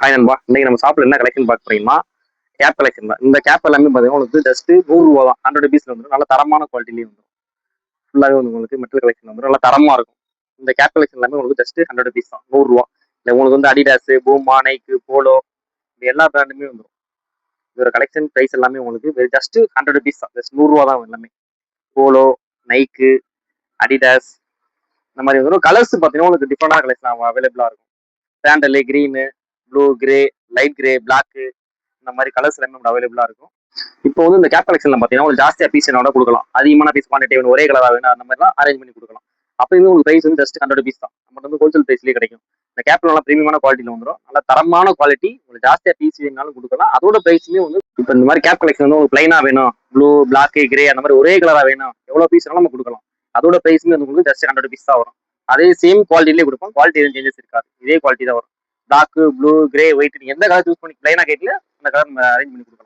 Hi நண்பா, இன்னைக்கு நம்ம ஷாப்ல என்ன கலெக்ஷன் பார்க்க போறீங்கன்னா கேப் கலெக்ஷன் தான். இந்த கேப் எல்லாமே பார்த்தீங்கன்னா உங்களுக்கு ஜஸ்ட் 100 ரூபா தான். 100 பீஸ்ல வந்துடும். நல்ல தரமான குவாலிட்டிலேயே வந்துடும். ஃபுல்லாகவே வந்து உங்களுக்கு மெட்டல் கலெக்ஷன் வந்துடும். நல்லா தரமா இருக்கும். இந்த கேப் கலெக்ஷன் எல்லாமே உங்களுக்கு ஜஸ்ட் 100 பீஸ் தான். 100 ரூபா. இல்லை உங்களுக்கு வந்து அடிடாஸ், பூமா, நைக்கு, போலோ இது எல்லா பிராண்டுமே வந்துடும். இதோட கலெக்ஷன் ப்ரைஸ் எல்லாமே உங்களுக்கு ஜஸ்ட் 100 பீஸ் தான். ஜஸ்ட் 100 ரூபா தான் எல்லாமே. போலோ, நைக்கு, அடிடாஸ் இந்த மாதிரி வந்துடும். கலர்ஸ் பார்த்தீங்கன்னா உங்களுக்கு டிஃப்ரெண்டான கலெக்ஷன் அவைலபிளா இருக்கும். Sandal, green, blue, grey, light grey, black இந்த மாதிரி கலர்ஸ் எல்லாமே அவைலபிளா இருக்கும். இப்போ வந்து இந்த கேப் கலெக்ஷன்ல பாத்தீங்கன்னா ஒரு ஜாஸ்தியா பீஸ் என்னோட கொடுக்கலாம். அதிகமான பீஸ் குவான்டிட்டி வேணும், ஒரே கலரா வேணும், அந்த மாதிரிலாம் அரேஞ்ச் பண்ணி கொடுக்கலாம். அப்பயுமே உங்களுக்கு பிரைஸ் வந்து ஜஸ்ட் 100 பீஸ் தான். நம்ம வந்து ஹோல்சேல் பிரைஸ்லேயே கிடைக்கும். இந்த கேப்ல நல்லா பிரீமியமான குவாலிட்டியில் வந்துடும். நல்ல தரமான குவாலிட்டி. உங்களுக்கு ஜாஸ்தியா பீஸ் வேணாலும் கொடுக்கலாம். அதோட பிரைஸுமே வந்து இப்போ இந்த மாதிரி கேப் கலெக்ஷன் வந்து உங்களுக்கு பிளைனா வேணும், ப்ளூ, பிளாக், கிரே அந்த மாதிரி ஒரே கலரா வேணும், எவ்வளவு பீஸ் வேணாலும் நம்ம கொடுக்கலாம். அதோட பிரைஸுமே வந்து உங்களுக்கு ஜஸ்ட் 100 பீஸ் தான் வரும். அதே சேம் குவாலிட்டிலேயே கொடுப்போம். குவாலிட்டி எதுவும் சேஞ்சஸ் இருக்காது. இதே குவாலிட்டி தான் வரும். பிளாக், ப்ளூ, கிரே, ஒயிட் எந்த கலர் சூஸ் பண்ணி பிளைனா கேட்கல அந்த கலர் நம்ம அரேஞ்ச் பண்ணி கொடுக்கலாம்.